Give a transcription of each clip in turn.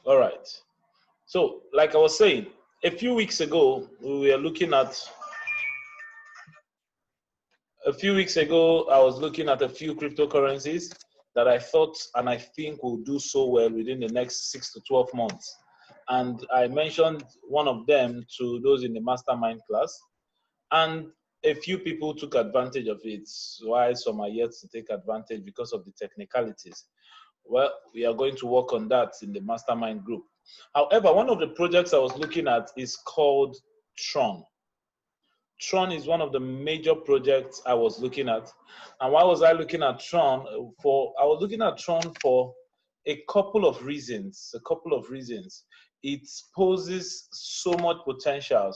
All right. So, like I was saying, a few weeks ago, I was looking at a few cryptocurrencies that I thought and I think will do so well within the next 6 to 12 months. And I mentioned one of them to those in the mastermind class. And a few people took advantage of it, while some are yet to take advantage because of the technicalities. Well, we are going to work on that in the mastermind group. However, one of the projects I was looking at is called TRON. TRON is one of the major projects I was looking at. And why was I looking at TRON for? I was looking at TRON for a couple of reasons. It poses so much potential.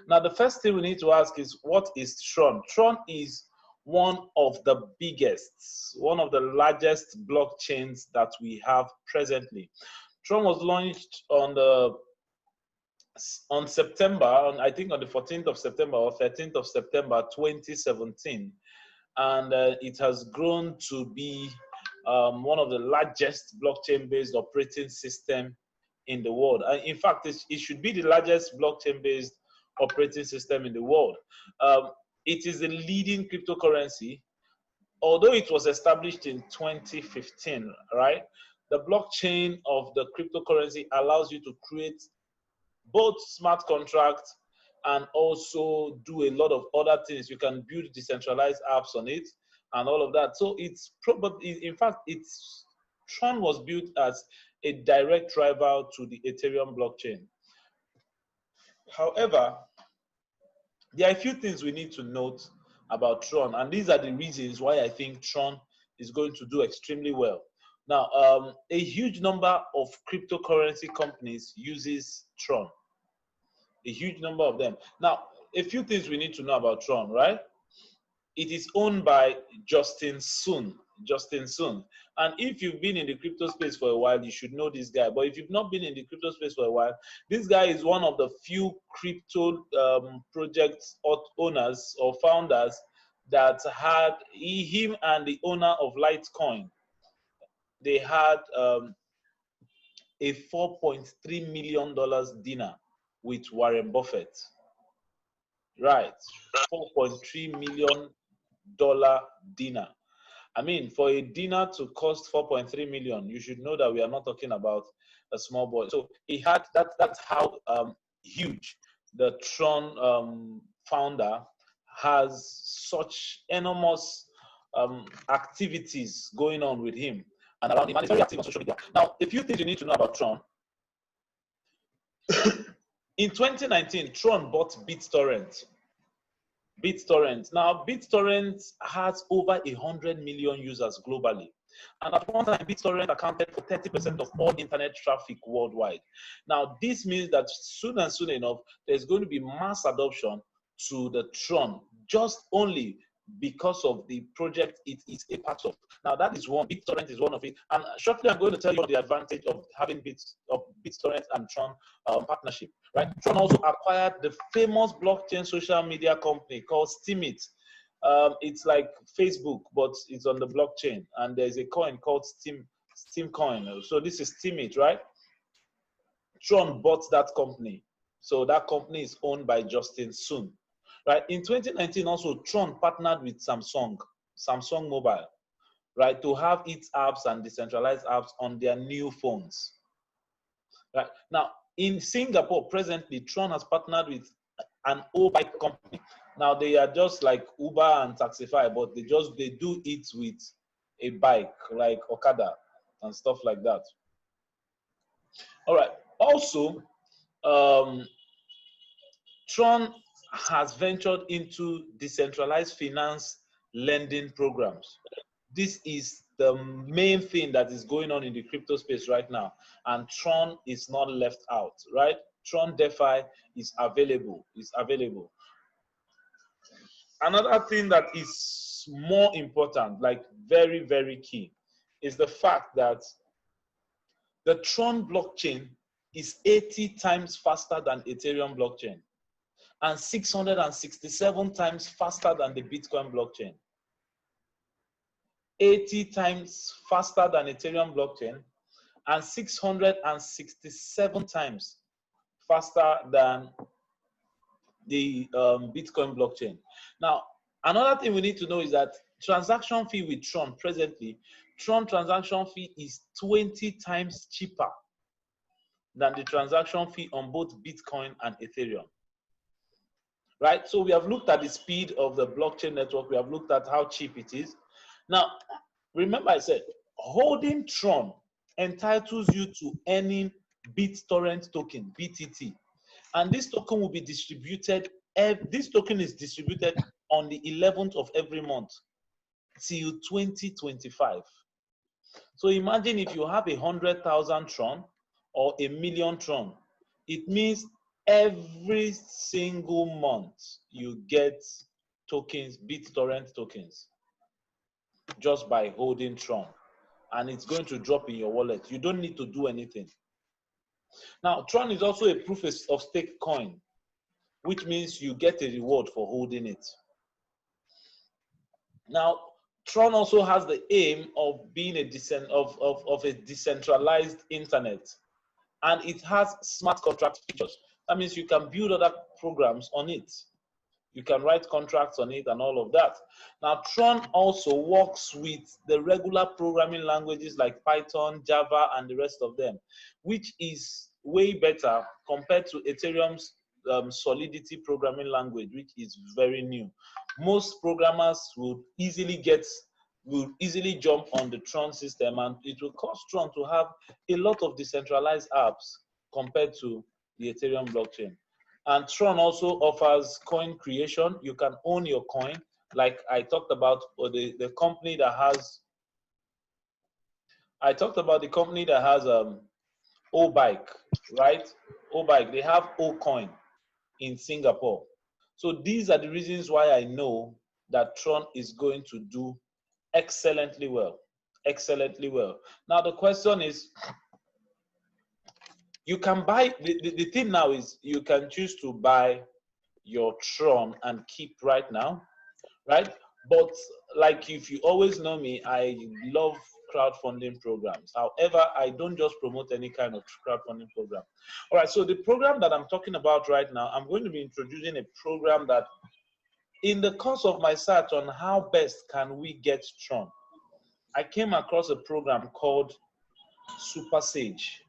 Now, the first thing we need to ask is, what is TRON? TRON is one of the biggest, one of the largest blockchains that we have presently. TRON was launched on September, I think on the 14th of September or 13th of September 2017, and it has grown to be one of the largest blockchain-based operating system in the world. In fact, it should be the largest blockchain-based operating system in the world. It is the leading cryptocurrency, although it was established in 2015, right? The blockchain of the cryptocurrency allows you to create both smart contracts and also do a lot of other things. You can build decentralized apps on it and all of that. So it's probably, in fact, TRON was built as a direct rival to the Ethereum blockchain. However, there are a few things we need to note about TRON, and these are the reasons why I think TRON is going to do extremely well. Now, a huge number of cryptocurrency companies uses TRON. A huge number of them. Now, a few things we need to know about TRON, right? It is owned by Justin Sun. And if you've been in the crypto space for a while, you should know this guy. But if you've not been in the crypto space for a while, this guy is one of the few crypto project owners or founders that had, him and the owner of Litecoin, they had a $4.3 million dinner with Warren Buffett. Right, $4.3 million dinner. I mean, for a dinner to cost 4.3 million, you should know that we are not talking about a small boy. So he had that. That's how huge the TRON founder has such enormous activities going on with him and around him. And he's very active on social media. Now, a few things you need to know about TRON. In 2019, TRON bought BitTorrent. Now, BitTorrent has over 100 million users globally. And at one time, BitTorrent accounted for 30% of all internet traffic worldwide. Now, this means that soon and soon enough, there's going to be mass adoption to the TRON, just only because of the project it is a part of. Now, that is one. BitTorrent is one of it. And shortly, I'm going to tell you the advantage of having BitTorrent and TRON partnership. Right? TRON also acquired the famous blockchain social media company called Steemit. It's like Facebook, but it's on the blockchain. And there's a coin called Steam coin. So this is Steemit, right? TRON bought that company. So that company is owned by Justin Sun. Right? In 2019, also, TRON partnered with Samsung Mobile, right, to have its apps and decentralized apps on their new phones. Right? Now, in Singapore, presently, TRON has partnered with an bike company. Now, they are just like Uber and Taxify, but they do it with a bike, like Okada and stuff like that. All right. Also, TRON has ventured into decentralized finance lending programs. This is the main thing that is going on in the crypto space right now, and TRON is not left out, right? TRON DeFi is available. Another thing that is more important, like very, very key, is the fact that the TRON blockchain is 80 times faster than Ethereum blockchain and 667 times faster than the Bitcoin blockchain. 80 times faster than Ethereum blockchain and 667 times faster than the Bitcoin blockchain. Now, another thing we need to know is that transaction fee with TRON presently, TRON transaction fee is 20 times cheaper than the transaction fee on both Bitcoin and Ethereum. Right? So we have looked at the speed of the blockchain network. We have looked at how cheap it is. Now, remember I said, holding TRON entitles you to earning BitTorrent token, BTT. And this token will be distributed, this token is distributed on the 11th of every month till 2025. So imagine if you have 100,000 TRON or 1,000,000 TRON, it means every single month you get tokens, BitTorrent tokens, just by holding TRON. And it's going to drop in your wallet. You don't need to do anything. Now, TRON is also a proof of stake coin, which means you get a reward for holding it. Now, TRON also has the aim of being a decentralized internet, and it has smart contract features. That means you can build other programs on it. You can write contracts on it and all of that. Now, TRON also works with the regular programming languages like Python, Java, and the rest of them, which is way better compared to Ethereum's Solidity programming language, which is very new. Most programmers will easily jump on the TRON system, and it will cost TRON to have a lot of decentralized apps compared to the Ethereum blockchain. And TRON also offers coin creation. You can own your coin, like I talked about, or the company that has. I talked about the company that has O-Bike, right? O-Bike, they have O-Coin in Singapore. So these are the reasons why I know that TRON is going to do excellently well. Excellently well. Now the question is, you can buy, the thing now is you can choose to buy your TRON and keep right now, right? But like if you always know me, I love crowdfunding programs. However, I don't just promote any kind of crowdfunding program. All right, so the program that I'm talking about right now, I'm going to be introducing a program that in the course of my search on how best can we get TRON, I came across a program called SuperSage.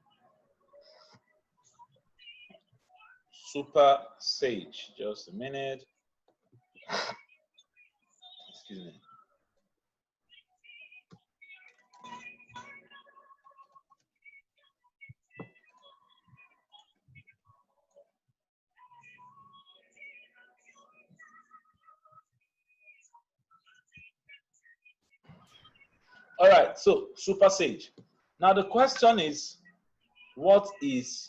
SuperSage, just a minute. Excuse me. All right, so SuperSage. Now the question is, what is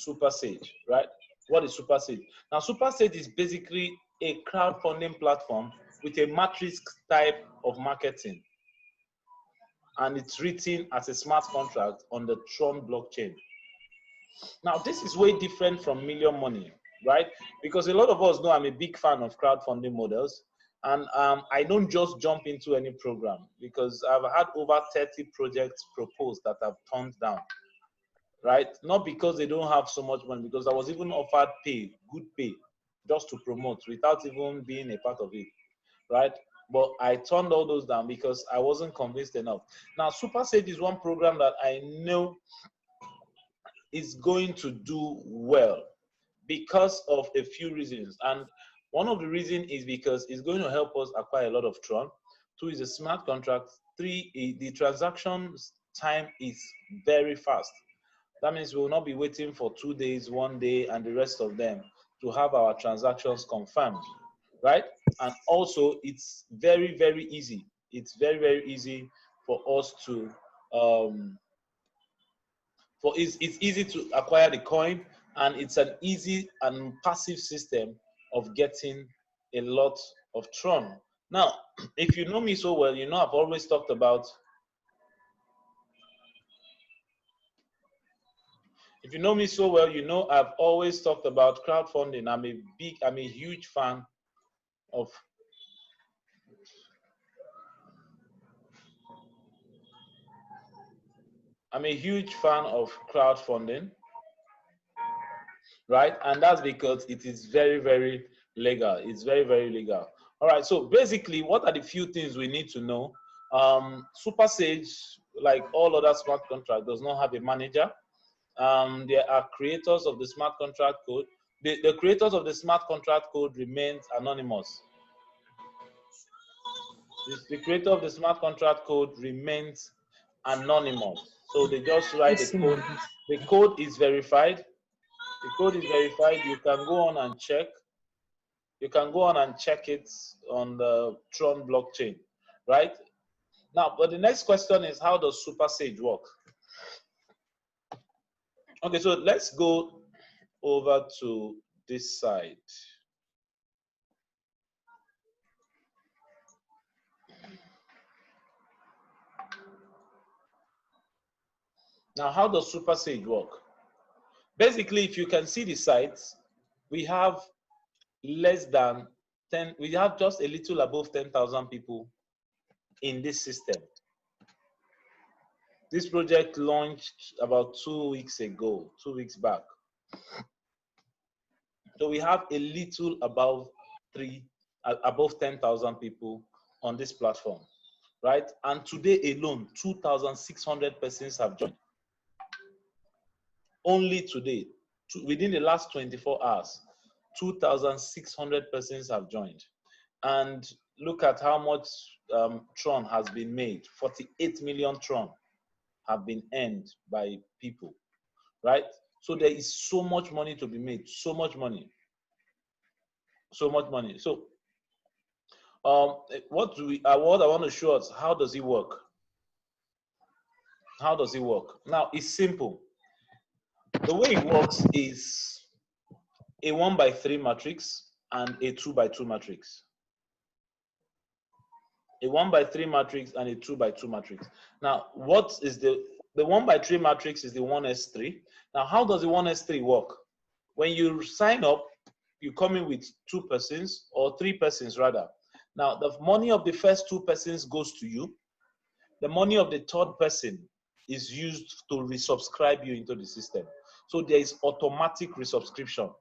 SuperSage, right? What is SuperSage? Now SuperSage is basically a crowdfunding platform with a matrix type of marketing, and it's written as a smart contract on the TRON blockchain. Now this is way different from Million Money, right? Because a lot of us know I'm a big fan of crowdfunding models. And I don't just jump into any program, because I've had over 30 projects proposed that I've turned down, right? Not because they don't have so much money, because I was even offered pay, good pay, just to promote without even being a part of it, right? But I turned all those down because I wasn't convinced enough. Now, SuperSage is one program that I know is going to do well because of a few reasons. And one of the reasons is because it's going to help us acquire a lot of TRON. 2 is a smart contract. 3, the transaction time is very fast. That means we will not be waiting for 2 days, 1 day, and the rest of them to have our transactions confirmed, right? And also, it's very, very easy. It's very, very easy for us to, it's easy to acquire the coin, and it's an easy and passive system of getting a lot of TRON. Now, if you know me so well, you know I've always talked about, if you know me so well, you know I've always talked about crowdfunding. I'm a huge fan of I'm a huge fan of crowdfunding, right? And that's because it is very, very legal. It's very, very legal. All right, so basically, what are the few things we need to know? SuperSage, like all other smart contracts, does not have a manager. There are creators of the smart contract code. The creators of the smart contract code remains anonymous. The creator of the smart contract code remains anonymous. So they just write the code. The code is verified. The code is verified. You can go on and check. You can go on and check it on the TRON blockchain, right? Now, but the next question is, how does SuperSage work? Okay, so let's go over to this side. Now, how does SuperSage work? Basically, if you can see the sites, we have less than 10, we have just a little above 10,000 people in this system. This project launched about 2 weeks ago, 2 weeks back. So we have a little above 10,000 people on this platform, right? And today alone, 2,600 persons have joined. Only today, within the last 24 hours, 2,600 persons have joined. And look at how much TRON has been made. 48 million TRON have been earned by people, right? So there is so much money to be made, so much money. So much money. So what I want to show us, how does it work? How does it work? Now, it's simple. The way it works is a 1x3 matrix and a 2x2 matrix. A 1x3 matrix and a 2x2 matrix. Now, what is the 1x3 matrix is the 1s3. Now, how does the 1s3 work? When you sign up, you come in with 2 persons or 3 persons rather. Now, the money of the first 2 persons goes to you. The money of the 3rd person is used to resubscribe you into the system. So there is automatic resubscription.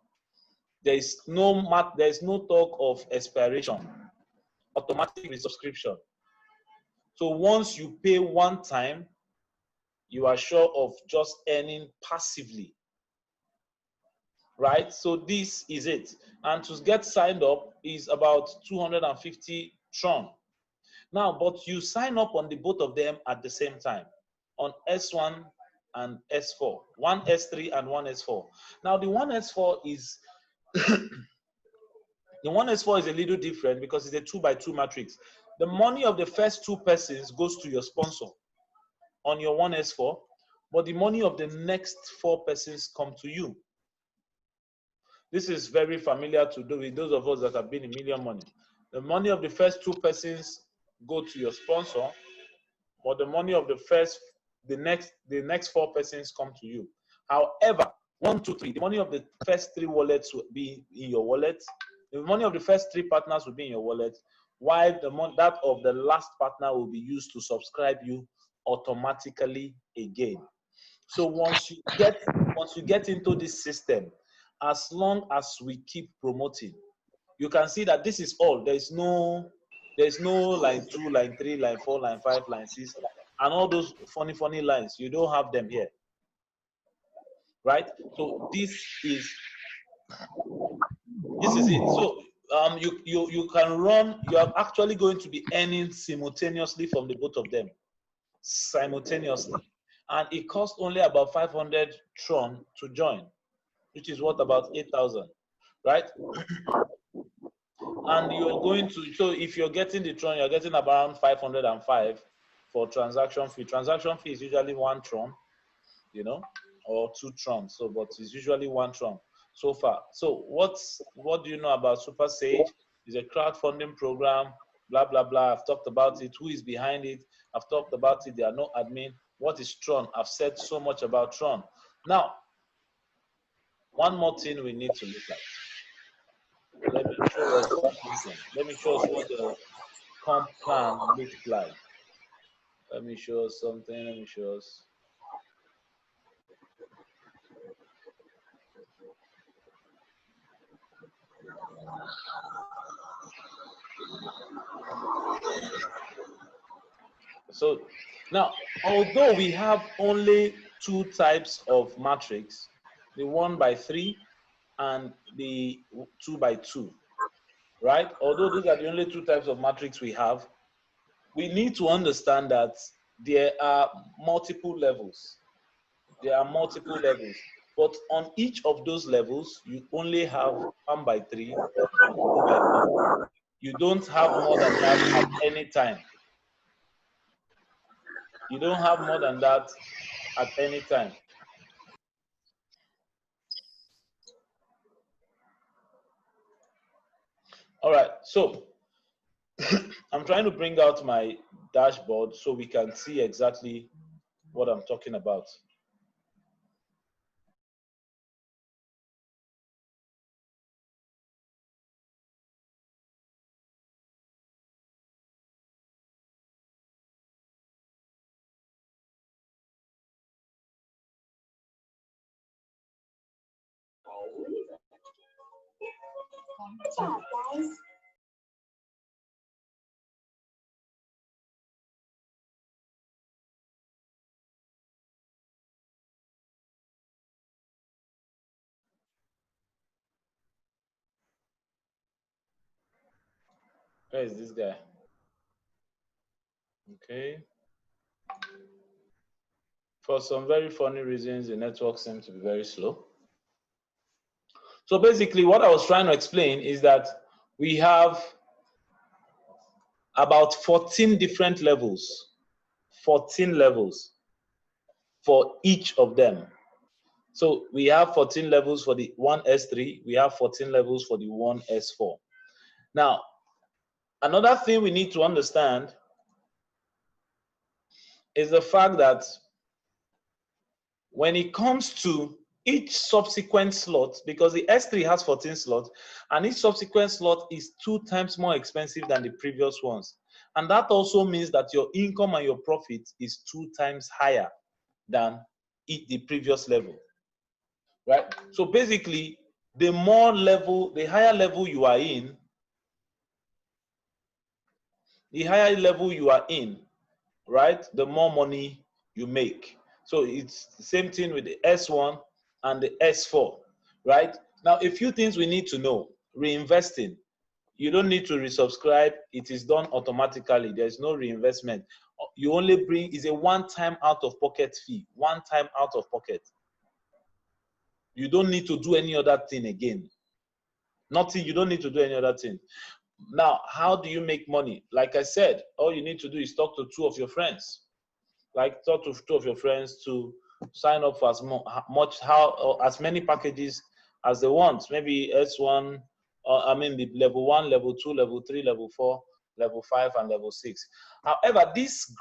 There is no talk of expiration. Automatic resubscription. So once you pay one time, you are sure of just earning passively, right? So this is it. And to get signed up is about 250 TRON. Now, but you sign up on the both of them at the same time, on S1 and S4, 1S3 and 1S4. Now, the 1S4 is the 1S4 is a little different because it's a 2x2 matrix. The money of the first 2 persons goes to your sponsor on your 1S4, but the money of the next 4 persons come to you. This is very familiar to do with those of us that have been in Million Money. The money of the first 2 persons go to your sponsor, but the money of the next 4 persons come to you. However, 1, 2, 3, the money of the first 3 wallets will be in your wallet. The money of the first 3 partners will be in your wallet, while that of the last partner will be used to subscribe you automatically again. So once you get into this system, as long as we keep promoting, you can see that this is all. There's no line 2, line 3, line 4, line 5, line 6, and all those funny lines. You don't have them here, right? So this is it. So you can run. You are actually going to be earning simultaneously from the both of them, simultaneously, and it costs only about 500 TRON to join, which is what, about 8,000, right? And you're going to, so if you're getting the TRON, you're getting around 505 for transaction fee. Transaction fee is usually 1 TRON, you know, or 2 TRON. So, but it's usually 1 TRON so far. So what do you know about SuperSage? It's a crowdfunding program, blah, blah, blah. I've talked about it. Who is behind it? I've talked about it. There are no admin. What is TRON? I've said so much about TRON. Now, one more thing we need to look at. Let me show us something. Let me show us what the comp plan looks like. Let me show us something. Let me show us. So now, although we have only two types of matrix, the 1 by 3 and the 2 by 2, right? Although those are the only two types of matrix we have, we need to understand that there are multiple levels. There are multiple levels. But on each of those levels, you only have 1 by 3 and 2 by 4. You don't have more than that at any time. You don't have more than that at any time. All right, so I'm trying to bring out my dashboard so we can see exactly what I'm talking about. Where is this guy? Okay. For some very funny reasons, the network seems to be very slow. So basically, what I was trying to explain is that we have about 14 different levels, 14 levels for each of them. So we have 14 levels for the 1S3, we have 14 levels for the 1S4. Now, another thing we need to understand is the fact that when it comes to each subsequent slot, because the S3 has 14 slots, and each subsequent slot is 2 times more expensive than the previous ones. And that also means that your income and your profit is 2 times higher than the previous level, right? So basically, the higher level you are in, right, the more money you make. So it's the same thing with the S1 and the S4, right? Now, a few things we need to know. Reinvesting. You don't need to resubscribe. It is done automatically. There's no reinvestment. You only bring, is a one-time out-of-pocket fee. One time out of pocket. You don't need to do any other thing again. Nothing, you don't need to do any other thing. Now, how do you make money? Like I said, all you need to do is talk to 2 of your friends. Like talk to 2 of your friends to sign up for as many packages as they want. Maybe S1, the level 1, level 2, level 3, level 4, level 5, and level 6. However, this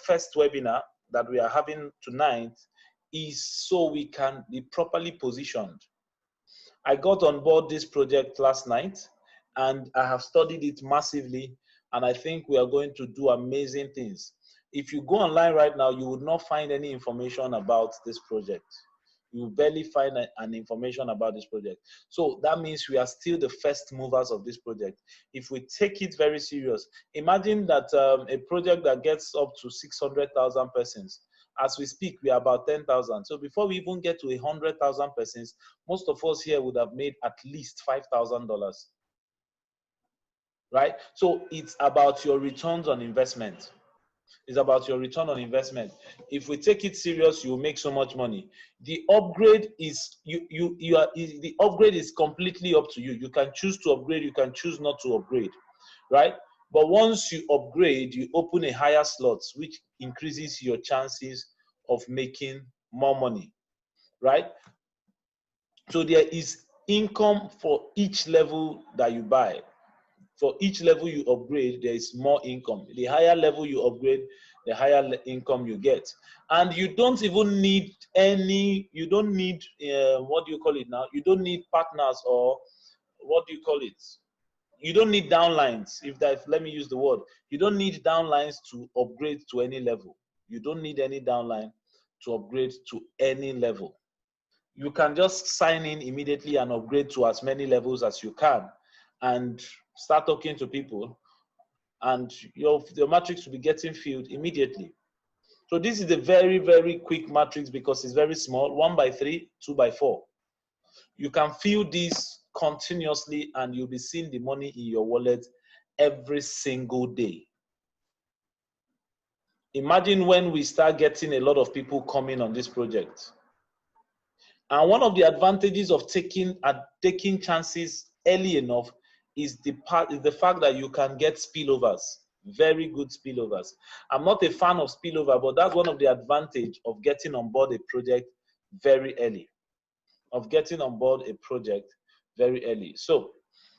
first webinar that we are having tonight is so we can be properly positioned. I got on board this project last night and I have studied it massively, and I think we are going to do amazing things. If you go online right now, you would not find any information about this project. You will barely find an information about this project. So that means we are still the first movers of this project. If we take it very serious, imagine that a project that gets up to 600,000 persons. As we speak, we are about 10,000. So before we even get to 100,000 persons, most of us here would have made at least $5,000. Right? So it's about your returns on investment. It's about your return on investment. If we take it serious, you will make so much money. The upgrade is the upgrade is completely up to you. You can choose to upgrade, you can choose not to upgrade, right? But once you upgrade, you open a higher slot, which increases your chances of making more money, right? So there is income for each level that you buy. For each level you upgrade, there is more income. The higher level you upgrade, the higher income you get. And you don't even need what do you call it now? You don't need partners, or what do you call it? You don't need downlines. Let me use the word. You don't need downlines to upgrade to any level. You don't need any downline to upgrade to any level. You can just sign in immediately and upgrade to as many levels as you can and start talking to people. and your matrix will be getting filled immediately. So this is a very, very quick matrix because it's very small, 1 by 3, 2 by 4. You can fill this continuously and you'll be seeing the money in your wallet every single day. Imagine when we start getting a lot of people coming on this project. And one of the advantages of taking chances early enough is the fact that you can get spillovers, very good spillovers. I'm not a fan of spillover, but that's one of the advantages of getting on board a project very early. So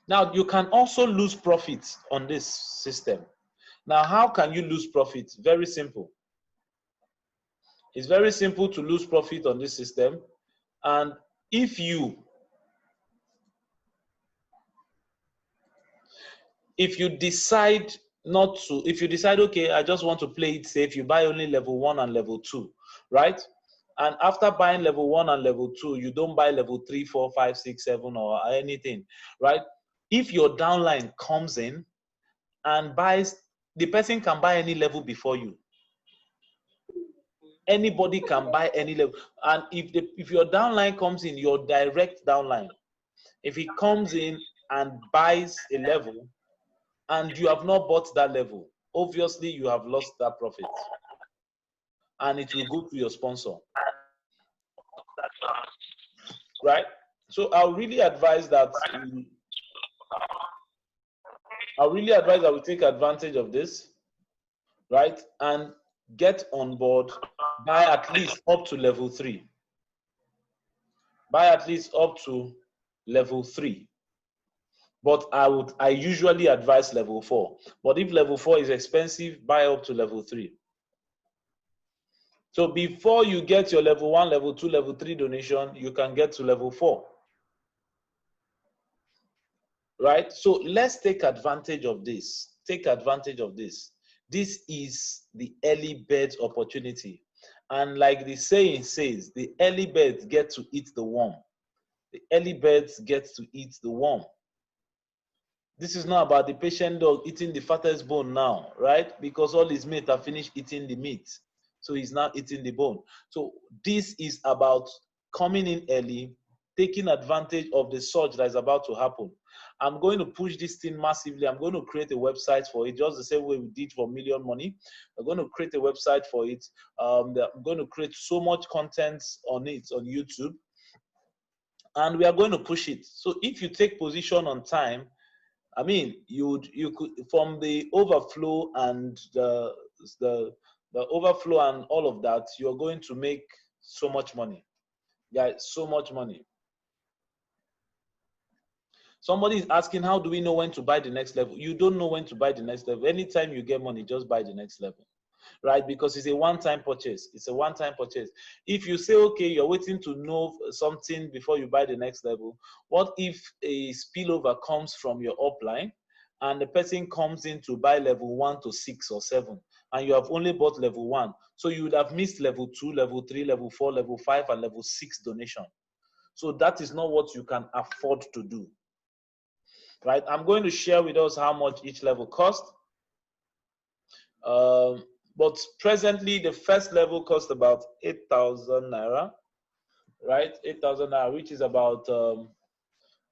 now you can also lose profits on this system. Now, how can you lose profits? Very simple. It's very simple to lose profit on this system. And if you decide not to, if you decide, okay, I just want to play it safe, you buy only level 1 and level 2, right? And after buying level 1 and level 2, you don't buy level 3, 4, 5, 6, 7 or anything, right? If your downline comes in and buys, the person can buy any level before you. Anybody can buy any level. And if your downline comes in, your direct downline, if he comes in and buys a level and you have not bought that level, obviously you have lost that profit. And it will go to your sponsor. Right? So I'll really advise that we take advantage of this, right? And get on board, buy at least up to level 3. Buy at least up to level 3. But I usually advise level 4. But if level 4 is expensive, buy up to level 3. So before you get your level 1, level 2, level 3 donation, you can get to level 4. Right? So let's take advantage of this. Take advantage of this. This is the early bird opportunity. And like the saying says, the early birds get to eat the worm. The early birds get to eat the worm. This is not about the patient dog eating the fattest bone now, right? Because all his mates have finished eating the meat. So he's now eating the bone. So this is about coming in early, taking advantage of the surge that is about to happen. I'm going to push this thing massively. I'm going to create a website for it, just the same way we did for Million Money. I'm going to create a website for it. I'm going to create so much content on it on YouTube. And we are going to push it. So if you take position on time, I mean, you could, from the overflow and the overflow and all of that, you're going to make so much money. Guys, so much money. Somebody is asking, how do we know when to buy the next level? You don't know when to buy the next level. Anytime you get money, just buy the next level, right? Because it's a one-time purchase. It's a one-time purchase. If you say, okay, you're waiting to know something before you buy the next level, what if a spillover comes from your upline and the person comes in to buy level 1 to 6 or 7, and you have only bought level 1? So you would have missed level 2, level 3, level 4, level 5, and level 6 donation. So that is not what you can afford to do. Right, I'm going to share with us how much each level costs. But presently, the first level costs about 8,000 naira, right? 8,000 naira, which is about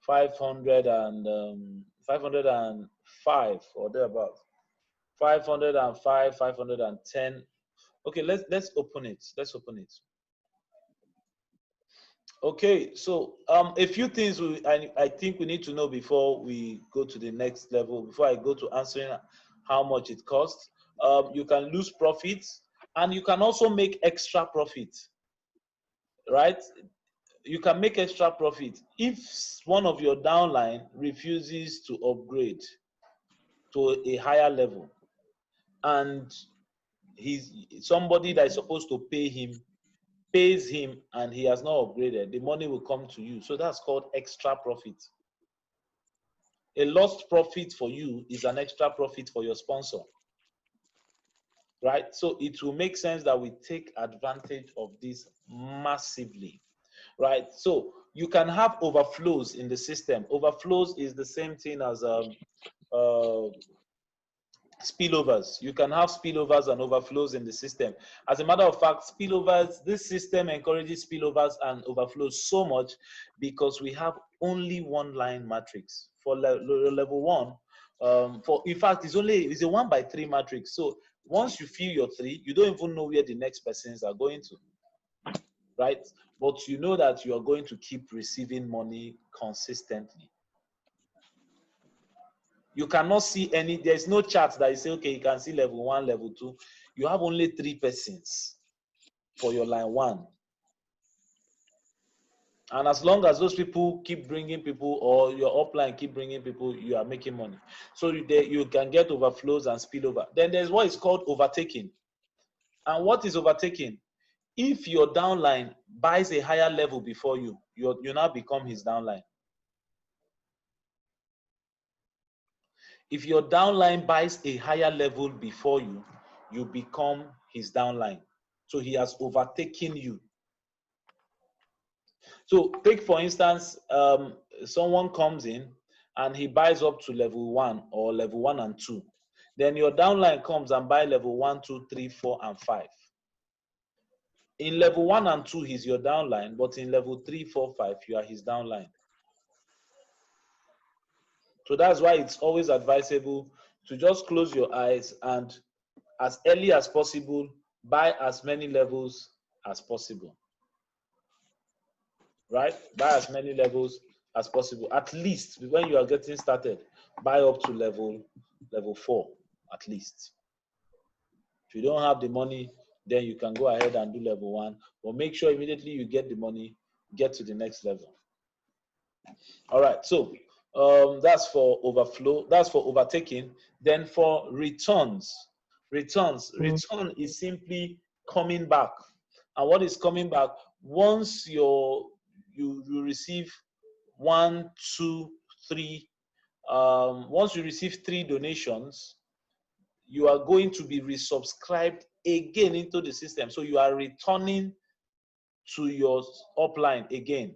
505 or thereabouts. 505, 510. Okay, let's open it. Let's open it. Okay, so a few things I think we need to know before we go to the next level, before I go to answering how much it costs. You can lose profits and you can also make extra profit, right? You can make extra profit if one of your downline refuses to upgrade to a higher level and somebody that is supposed to pay him pays him and he has not upgraded, the money will come to you. So that's called extra profit. A lost profit for you is an extra profit for your sponsor, right? So it will make sense that we take advantage of this massively, right? So you can have overflows in the system. Overflows is the same thing as Spillovers. You can have spillovers and overflows in the system. As a matter of fact, spillovers, this system encourages spillovers and overflows so much because we have only one line matrix for level one. In fact, it's a 1 by 3 matrix. So once you fill your 3, you don't even know where the next persons are going to, right? But you know that you are going to keep receiving money consistently. You cannot see any, there's no chart that you say, okay, you can see level 1, level 2. You have only 3 persons for your line 1. And as long as those people keep bringing people, or your upline keep bringing people, you are making money. So you can get overflows and spillover. Then there's what is called overtaking. And what is overtaking? If your downline buys a higher level before you, you now become his downline. If your downline buys a higher level before you, you become his downline. So he has overtaken you. So take, for instance, someone comes in and he buys up to level 1 or level 1 and 2. Then your downline comes and buy level 1, 2, 3, 4, and 5. In level 1 and 2, he's your downline, but in level 3, 4, 5, you are his downline. So that's why it's always advisable to just close your eyes and as early as possible, buy as many levels as possible. Right? Buy as many levels as possible. At least when you are getting started, buy up to level 4, at least. If you don't have the money, then you can go ahead and do level 1. But make sure immediately you get the money, get to the next level. All right, so that's for overflow, that's for overtaking. Then for return is simply coming back. And what is coming back? Once you receive 1, 2, 3, once you receive 3 donations, you are going to be resubscribed again into the system. So you are returning to your upline again.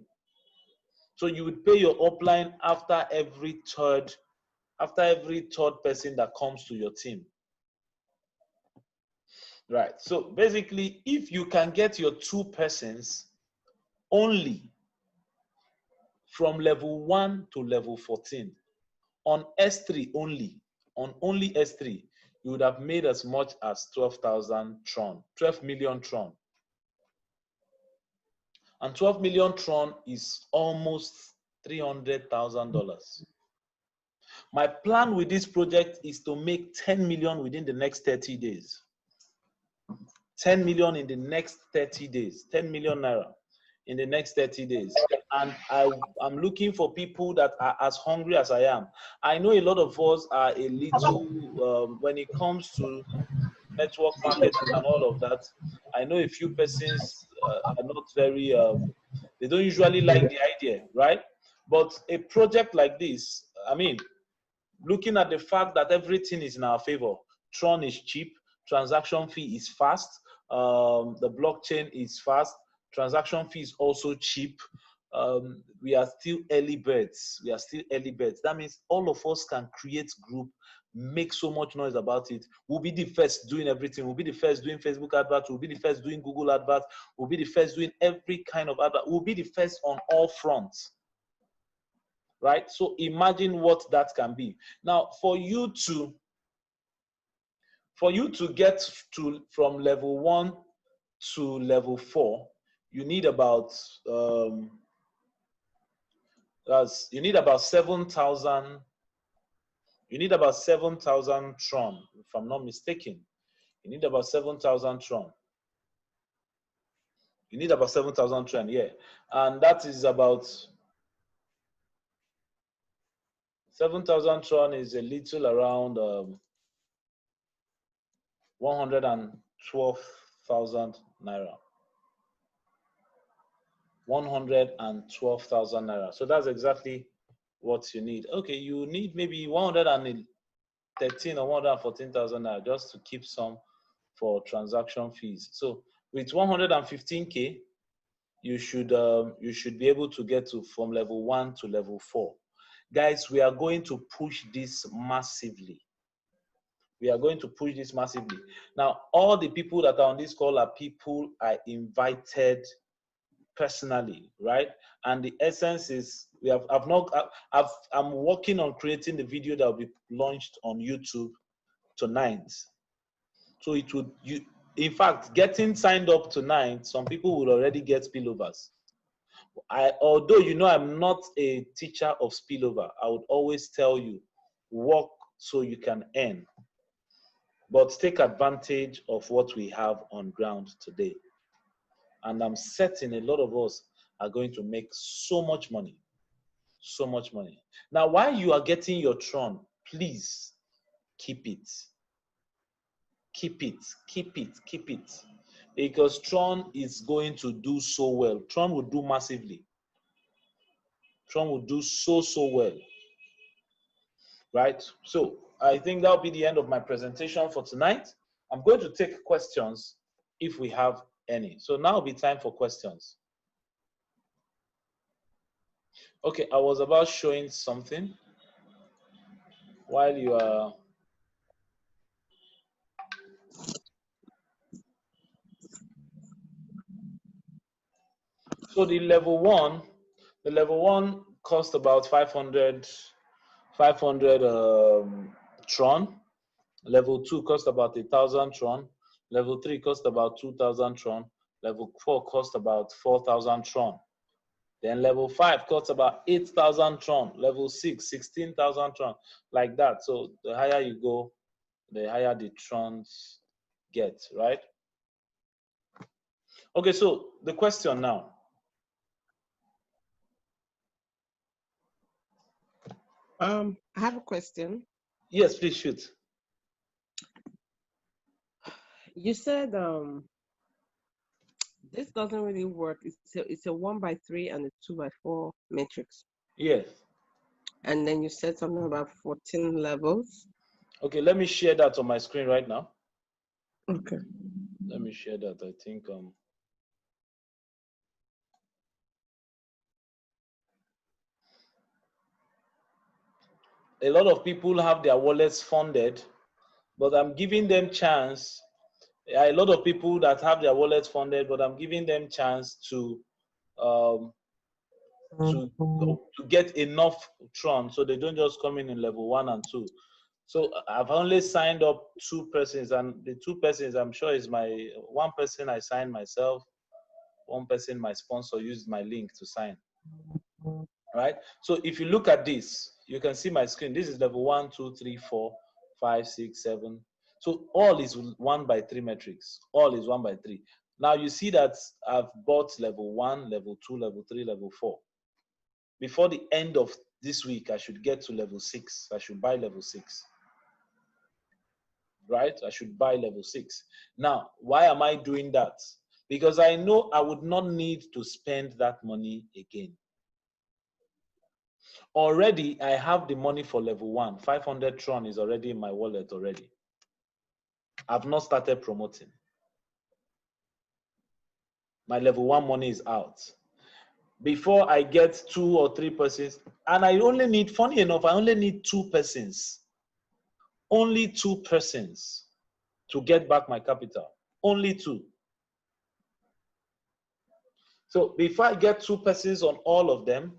So you would pay your upline after every third person that comes to your team. Right. So basically, if you can get your 2 persons only from level 1 to level 14 on S3 only, on only S3, you would have made as much as 12,000 TRON, 12 million TRON. And 12 million TRON is almost $300,000. My plan with this project is to make 10 million within the next 30 days. 10 million in the next 30 days, 10 million naira in the next 30 days. And I'm looking for people that are as hungry as I am. I know a lot of us are a little, when it comes to network marketing and all of that, I know a few persons are not very, they don't usually like the idea, right? But a project like this, I mean, looking at the fact that everything is in our favor, TRON is cheap, transaction fee is fast, the blockchain is fast, transaction fee is also cheap. We are still early birds. We are still early birds. That means all of us can create group, make so much noise about it. We'll be the first doing everything. We'll be the first doing Facebook adverts. We'll be the first doing Google adverts. We'll be the first doing every kind of advert. We'll be the first on all fronts. Right? So imagine what that can be. Now, for you to get from level 1 to level 4, you need about 7,000. You need about 7,000 TRON, if I'm not mistaken. You need about 7,000 TRON. You need about 7,000 TRON, yeah. And that is about 7,000 TRON is a little around 112,000 naira. 112,000 naira. So that's exactly what you need. Okay, you need maybe 113 or 114,000 naira just to keep some for transaction fees. So with 115K, you should be able to get to from level 1 to level 4. Guys, we are going to push this massively. We are going to push this massively. Now, all the people that are on this call are people I invited personally, right? And the essence is I'm working on creating the video that will be launched on YouTube tonight. So it would, in fact, getting signed up tonight, some people will already get spillovers. Although I'm not a teacher of spillover, I would always tell you, work so you can earn. But take advantage of what we have on ground today. And I'm certain a lot of us are going to make so much money. So much money. Now, while you are getting your TRON, please keep it. Keep it, keep it, keep it. Because TRON is going to do so well. TRON will do massively. TRON will do so well. Right? So I think that'll be the end of my presentation for tonight. I'm going to take questions if we have any. So now will be time for questions. Okay, I was about showing something while you are. So the level one cost about 500 TRON. Level 2 cost about 1,000 TRON. Level 3 cost about 2,000 TRON. Level 4 cost about 4,000 TRON. Then level 5 costs about 8,000 TRON. Level 6, 16,000 TRON. Like that. So the higher you go, the higher the TRONs get, right? Okay, so the question now. I have a question. Yes, please shoot. You said this doesn't really work. It's a 1x3 and a 2x4 matrix. Yes. And then you said something about 14 levels. Okay, let me share that on my screen right now. Okay. Let me share that. I think a lot of people have their wallets funded, but I'm giving them chance. A lot of people that have their wallets funded, but I'm giving them chance to get enough TRON so they don't just come in level 1 and 2. So I've only signed up 2 persons, and the 2 persons I'm sure is one person I signed myself, one person my sponsor used my link to sign. Right? So if you look at this, you can see my screen. This is level 1, 2, 3, 4, 5, 6, 7. So all is 1x3 metrics. All is 1x3. Now you see that I've bought level 1, level 2, level 3, level 4. Before the end of this week, I should get to level 6. I should buy level 6. Right? I should buy level 6. Now, why am I doing that? Because I know I would not need to spend that money again. Already, I have the money for level 1. 500 TRON is already in my wallet already. I've not started promoting. My level 1 money is out. Before I get 2 or 3 persons, and I only need, funny enough, I only need 2 persons. Only 2 persons to get back my capital. Only 2. So before I get 2 persons on all of them,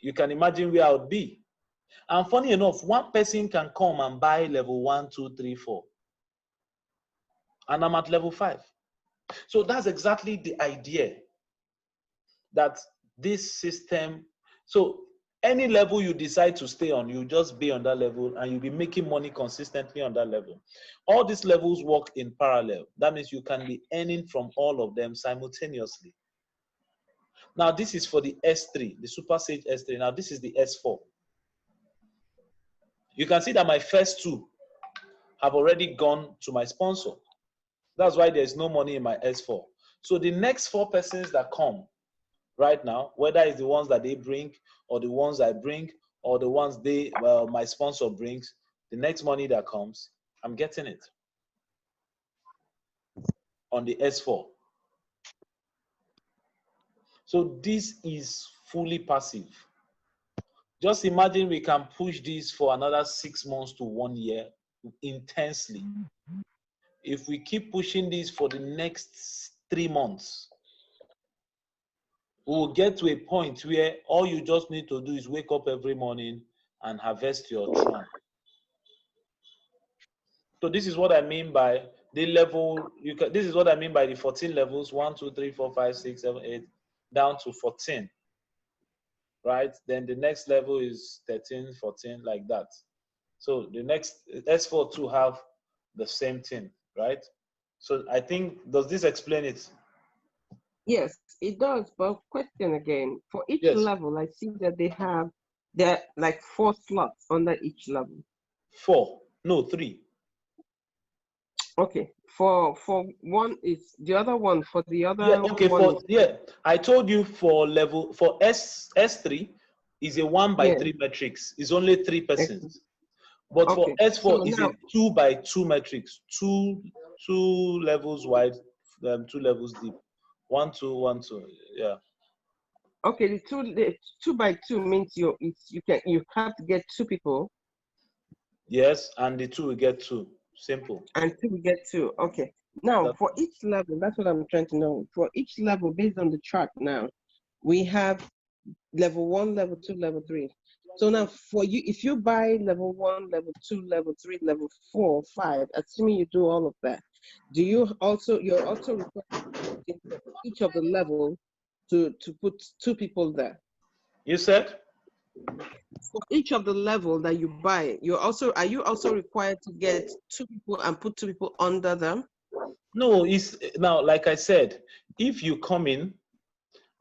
you can imagine where I would be. And funny enough, 1 person can come and buy level 1, 2, 3, 4. And I'm at level 5. So that's exactly the idea that this system, so any level you decide to stay on, you just be on that level and you'll be making money consistently on that level. All these levels work in parallel. That means you can be earning from all of them simultaneously. Now, this is for the S3, the SuperSage S3. Now, this is the S4. You can see that my first 2 have already gone to my sponsor. That's why there's no money in my S4. So the next 4 persons that come right now, whether it's the ones that they bring or the ones I bring or the ones my sponsor brings, the next money that comes, I'm getting it on the S4. So this is fully passive. Just imagine we can push this for another 6 months to 1 year. intensely. If we keep pushing this for the next 3 months, we will get to a point where all you just need to do is wake up every morning and harvest your TRON. So this is what I mean by the level. This is what I mean by the 14 levels: 1, 2, 3, 4, 5, 6, 7, 8, down to 14. Right? Then the next level is 13, 14, like that. So the next S4 to have the same thing, right? So I think, does this explain it? Yes, it does. But question again, for each Yes. level, I see that there are like 4 slots under each level. 4, no 3. Okay, for one is the other one, for the other Yeah, okay, one I told you for level, for S3 is a 1 by 3 matrix. It's only 3 persons. But for S4 so is now, a 2 by 2 matrix, two levels wide, 2 levels deep. 1, 2, 1, 2. Yeah. okay, the 2 by 2 means you have to get 2 people. Yes, and the 2 will get 2. Simple. And 2 will get 2. Okay. Now for each level, that's what I'm trying to know. For each level, based on the chart now, we have level 1, level 2, level 3. So now for you, if you buy level 1, level 2, level 3, level 4, 5, assuming you do all of that, you're also required for each of the level to put 2 people there? You said? For each of the level that you buy, are you also required to get 2 people and put 2 people under them? No, it's now, like I said, if you come in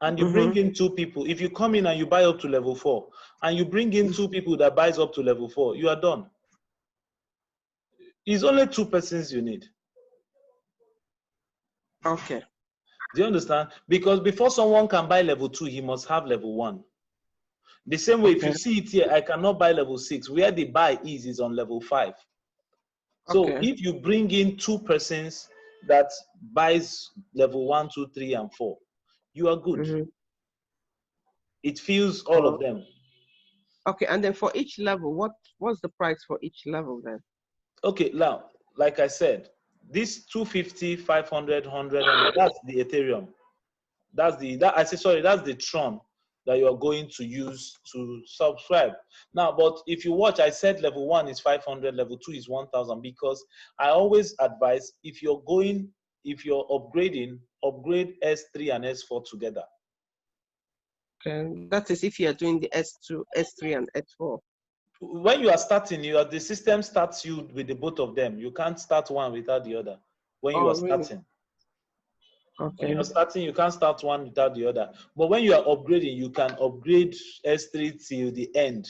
and you bring in 2 people, if you come in and you buy up to level 4 and you bring in 2 people that buys up to level 4, you are done. It's only 2 persons you need. Okay. Do you understand? Because before someone can buy level 2, he must have level 1. The same way, if you see it here, I cannot buy level 6. Where the buy is on level 5. So if you bring in 2 persons that buys level 1, 2, 3, and 4, you are good. It fills all of them. Okay, and then for each level, what's the price for each level then? Okay, now, like I said, this 250, 500, 100, that's the Ethereum. That's the TRON that you are going to use to subscribe. Now, but if you watch, I said level 1 is 500, level 2 is 1,000, because I always advise, if you're upgrading, upgrade S3 and S4 together. Okay, that is if you are doing the S2, S3, and S4. When you are starting, the system starts you with the both of them. You can't start one without the other. When you are starting. Okay. When you're starting, you can't start one without the other. But when you are upgrading, you can upgrade S3 till the end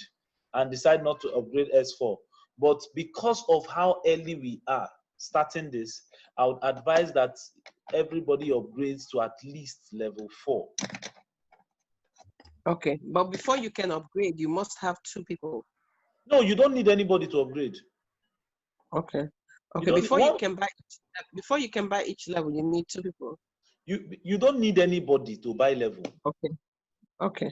and decide not to upgrade S4. But because of how early we are starting this, I would advise that everybody upgrades to at least level 4. Okay, but before you can upgrade, you must have 2 people. No, you don't need anybody to upgrade. Okay. Okay. Before you can buy each level, you need 2 people. You don't need anybody to buy level. Okay. Okay.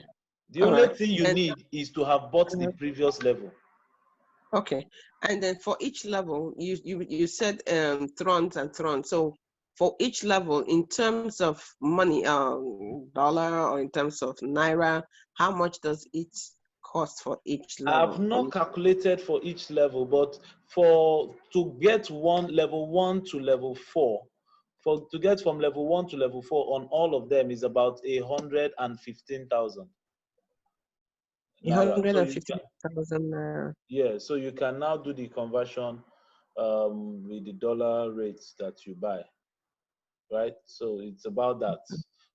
The only thing you need is to have bought the previous level. Okay. And then for each level, you said TRONs and TRONs. So for each level, in terms of money, dollar, or in terms of naira, how much does it cost for each level? I've not calculated for each level, but to get level 1 to level 4, to get from level 1 to level 4 on all of them is about 115,000. 115,000. Yeah, so you can now do the conversion with the dollar rates that you buy, right? So it's about that.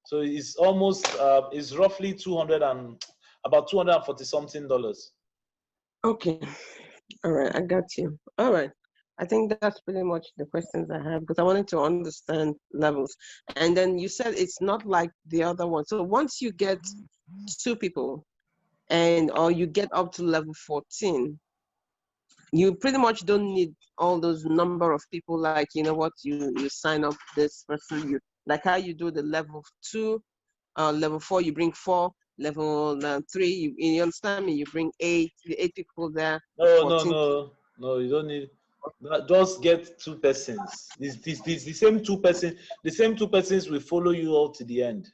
So it's almost it's roughly about $240 something. Okay. All right, I got you. All right. I think that's pretty much the questions I have, because I wanted to understand levels. And then you said it's not like the other one. So once you get 2 people or you get up to level 14, you pretty much don't need all those number of people, like, you know what, you sign up this person, like how you do the level 2, level 4, you bring 4, level 3, you understand me, you bring 8 people there. No, you don't need. Just get 2 persons. This the same 2 persons. The same 2 persons will follow you all to the end.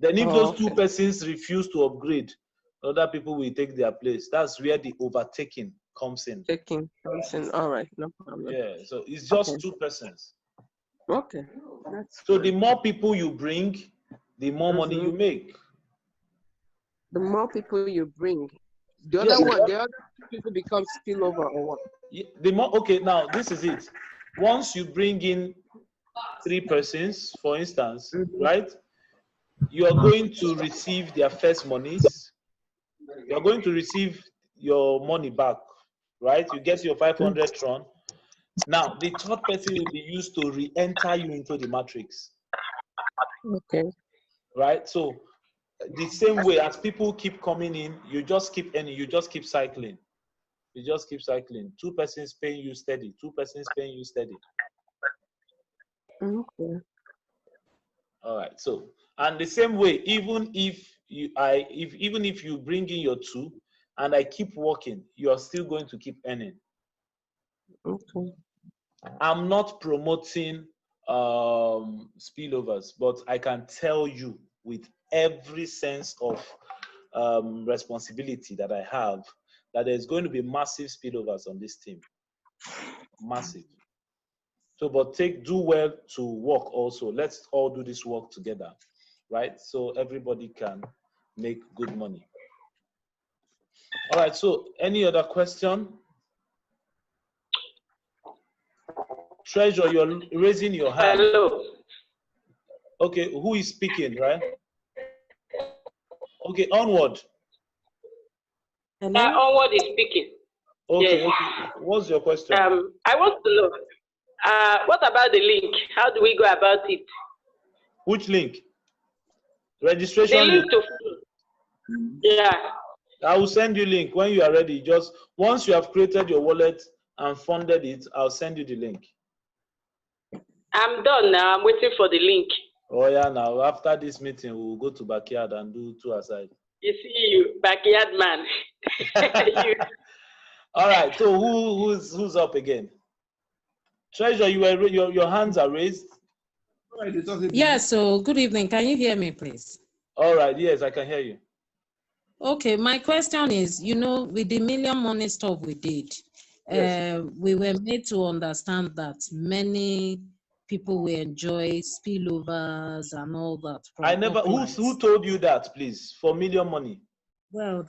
Then if those 2 persons refuse to upgrade, other people will take their place. That's where the overtaking comes in. All right, no problem. Yeah, so it's just 2 persons. Okay. So the more people you bring, the more money you make. The more people you bring, the other people become spillover or what? The more, okay, now this is it. Once you bring in 3 persons, for instance, right? You are going to receive their first monies. You are going to receive your money back, right? You get your 500 TRON. Now, the 3rd person will be used to re-enter you into the matrix. Okay. Right? So, the same way as people keep coming in, you just keep earning, you just keep cycling. You just keep cycling. 2 persons paying you steady, 2 persons paying you steady. Okay. All right. So, and the same way, even if you bring in your 2 and I keep working, you are still going to keep earning. Okay. I'm not promoting spillovers, but I can tell you with every sense of responsibility that I have that there's going to be massive spillovers on this team. Massive. So, but do well to work also. Let's all do this work together, right? So everybody can make good money. All right, so any other question? Treasure, you're raising your hand. Hello. Okay, who is speaking, right? Okay, onward. Onward is speaking. Okay, yes. Okay. What's your question? I want to know, what about the link? How do we go about it? Which link? Registration the link. To, yeah. I will send you link when you are ready. Just once you have created your wallet and funded it, I'll send you the link. I'm done now. I'm waiting for the link. Oh yeah, now after this meeting, we'll go to backyard and do 2 aside. You see, you backyard man. All right. So who's up again? Treasure, your hands are raised. Yeah. So good evening. Can you hear me, please? All right. Yes, I can hear you. Okay. My question is, with the million money stuff we did, yes. We were made to understand that many people will enjoy spillovers and all that. I never. Who told you that, please? For million money. Well,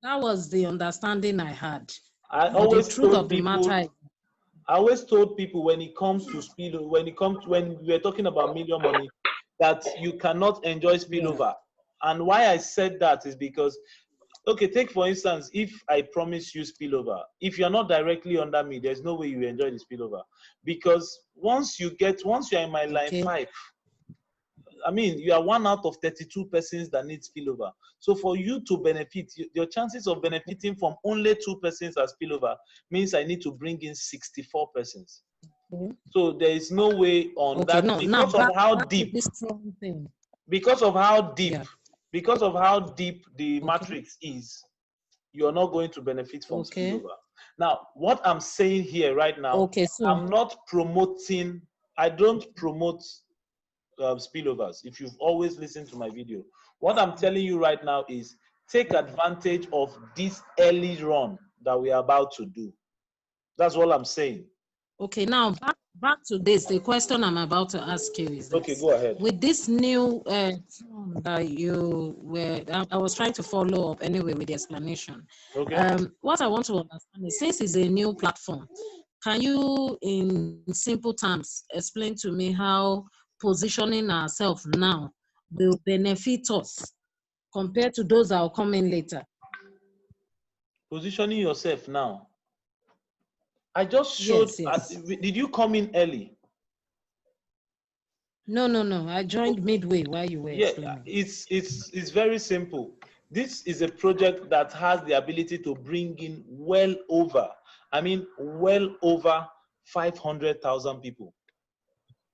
that was the understanding I had. I always told people. I always told people when it comes to spillover, when we are talking about million money, that you cannot enjoy spillover. Yeah. And why I said that is because, okay, take for instance, if I promise you spillover, if you're not directly under me, there's no way you enjoy the spillover, because once you're in my line 5, I mean, you are 1 out of 32 persons that need spillover. So for you to benefit, your chances of benefiting from only 2 persons as spillover means I need to bring in 64 persons. So there is no way on that because of how deep. Because of how deep. Yeah. Because of how deep the matrix is, you're not going to benefit from spillover. Now, what I'm saying here right now, I'm not promoting. I don't promote spillovers. If you've always listened to my video, what I'm telling you right now is take advantage of this early run that we are about to do. That's what I'm saying. Okay, now back to this. The question I'm about to ask you is this. Okay, go ahead. With this new that you were, I was trying to follow up anyway with the explanation. Okay. What I want to understand is, since it's a new platform, can you, in simple terms, explain to me how positioning ourselves now will benefit us compared to those that will come in later? Positioning yourself now. I just showed. Yes. Did you come in early? No. I joined midway while you were explaining. It's very simple. This is a project that has the ability to bring in well over 500,000 people.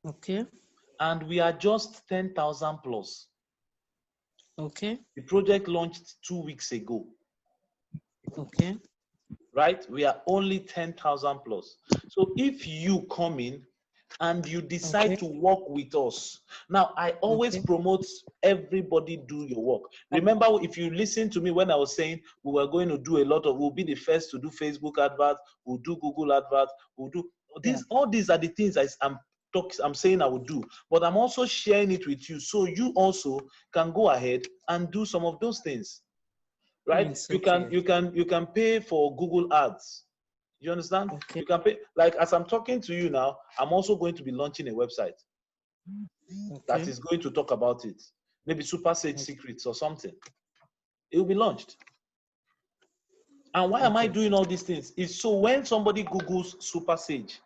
Okay. And we are just 10,000 plus. Okay. The project launched 2 weeks ago. Okay. right? We are only 10,000 plus. So if you come in and you decide to work with us, now I always promote everybody do your work. Remember, if you listen to me when I was saying we were going to do a lot of, we'll be the first to do Facebook advert, we'll do Google advert, we'll do this. All these are the things I'm saying I will do, but I'm also sharing it with you so you also can go ahead and do some of those things, right? You can pay for Google ads. You understand? You can pay, like as I'm talking to you now, I'm also going to be launching a website that is going to talk about it. Maybe SuperSage secrets or something. It will be launched. And why am I doing all these things? Is so when somebody Googles SuperSage,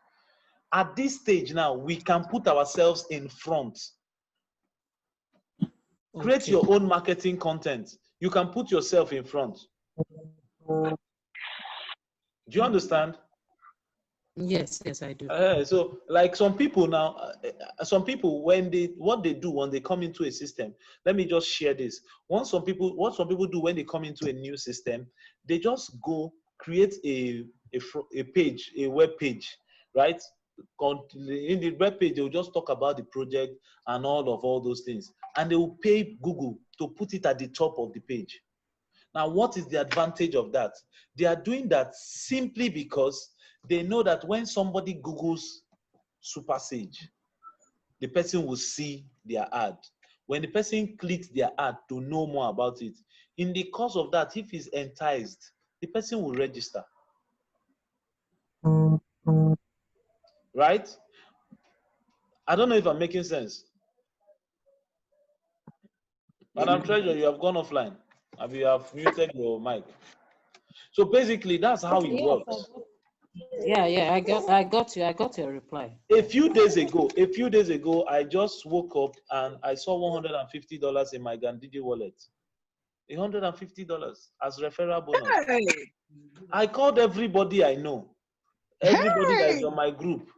at this stage now, we can put ourselves in front. Create your own marketing content. You can put yourself in front. Do you understand? Yes, I do. So like some people now, some people what they do when they come into a system, let me just share this. What some people do when they come into a new system, they just go create a page, a web page, right? In the web page, they will just talk about the project and all those things, and they will pay Google to put it at the top of the page. Now, what is the advantage of that? They are doing that simply because they know that when somebody Googles SuperSage, the person will see their ad. When the person clicks their ad to know more about it, in the course of that, if he's enticed, the person will register. Right? I don't know if I'm making sense. Madam Treasurer, you have gone offline. You have muted your mic. So basically, that's how it works. Yeah, I got you. I got your reply. A few days ago, I just woke up and I saw $150 in my Gandiji wallet. $150 as referral bonus. Hey. I called everybody I know, everybody that is on my group.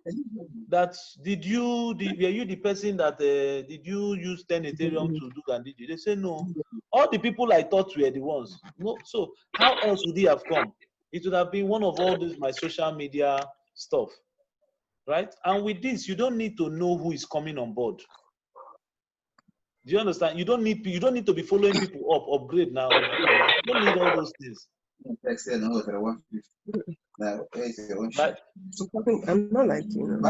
That were you the person that did you use 10 Ethereum to do Gandiji? They say no. All the people I thought were the ones. No. So how else would he have come? It would have been one of all this my social media stuff, right? And with this, you don't need to know who is coming on board. Do you understand? You don't need to be following people upgrade now. You don't need all those things. Right? I'm not like you.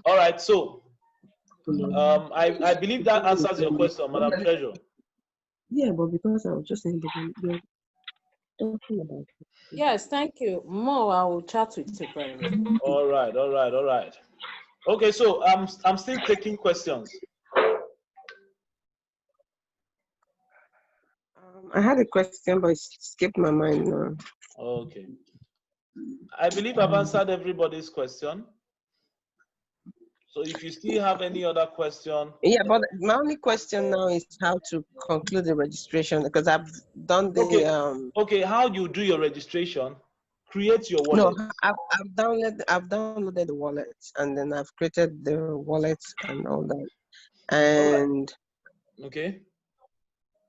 All right, so I believe that answers your question, Madam Treasurer. Yeah, but because I was just saying that talking about it. Yes, thank you. More, I will chat with you privately. All right. Okay, so I'm still taking questions. I had a question, but it skipped my mind now. Okay. I believe I've answered everybody's question. So if you still have any other question. Yeah, but my only question now is how to conclude the registration, because I've done the Okay, how you do your registration? Create your wallet. No, I've downloaded the wallet, and then I've created the wallet and all that. And okay.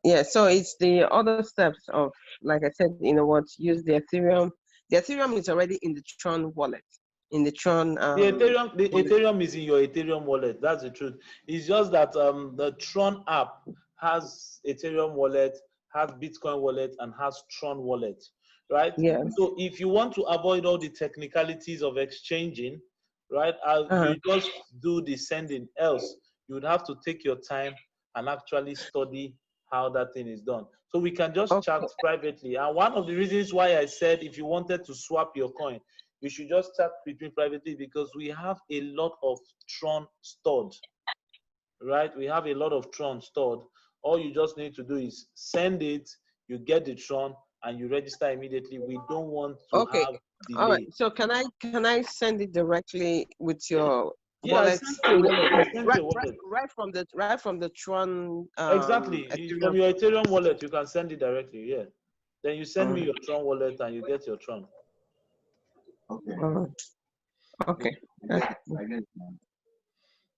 Yeah, so it's the other steps of, like I said, use the Ethereum. The Ethereum is already in the TRON wallet. In the TRON. The Ethereum is in your Ethereum wallet. That's the truth. It's just that the TRON app has Ethereum wallet, has Bitcoin wallet, and has TRON wallet, right? Yeah. So if you want to avoid all the technicalities of exchanging, right, you just do the sending. Else, you would have to take your time and actually study how that thing is done. So we can just chat privately. And one of the reasons why I said if you wanted to swap your coin, you should just chat between privately, because we have a lot of TRON stored, right? We have a lot of TRON stored. All you just need to do is send it, you get the TRON, and you register immediately. We don't want to have delay. All right. So can I send it directly with your wallet? Right from the TRON. Exactly. From your Ethereum wallet, you can send it directly. Yeah. Then you send me your TRON wallet, and you get your TRON. Okay. Okay.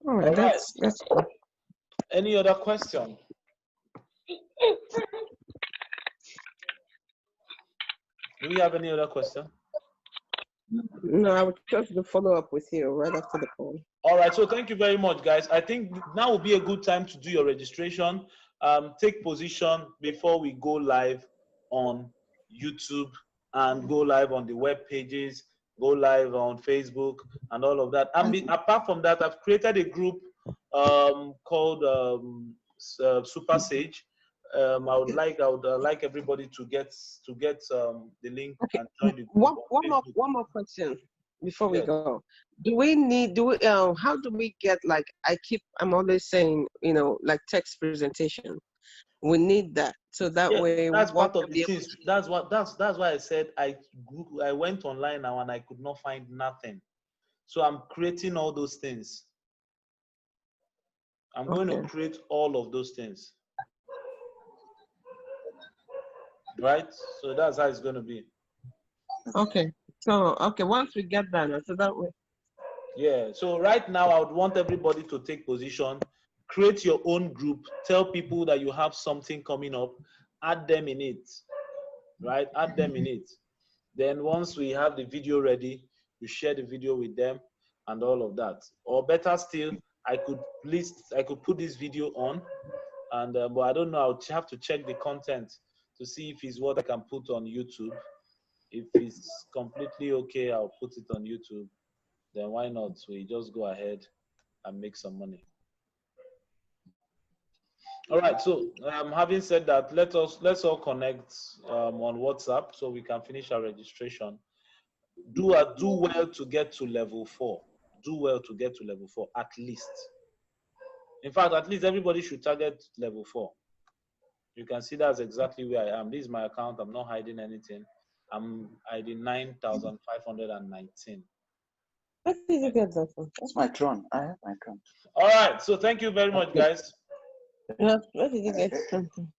All right. That's cool. Any other question? Do we have any other question? No, I would just to follow up with you right after the call. All right, so thank you very much, guys. I think now will be a good time to do your registration. Take position before we go live on YouTube and go live on the web pages, go live on Facebook and all of that. And apart from that, I've created a group called SuperSage. I would like everybody to get the link and join the group. One more question before we go. How do we get, like, I'm always saying, like text presentation? We need that, so that way that's part of the things. That's why I said I went online now and I could not find nothing. So I'm creating all those things. I'm going to create all of those things. Right? So that's how it's going to be. Okay. So, once we get that, so that way. Yeah. So right now, I would want everybody to take position, create your own group, tell people that you have something coming up, add them in it, right? Add them in it. Then once we have the video ready, you share the video with them and all of that. Or better still, I could put this video on, and but I don't know. I'll have to check the content to see if it's what I can put on YouTube. If it's completely okay, I'll put it on YouTube. Then why not? We just go ahead and make some money. All right. So having said that, let's all connect on WhatsApp so we can finish our registration. Do well to get to level 4. Do well to get to level 4 at least. In fact, at least everybody should target level 4. You can see that's exactly where I am. This is my account. I'm not hiding anything. I'm hiding 9,519. Where did you get that from? That's my TRON. I have my TRON. All right. So thank you very much, guys. Where did you get something?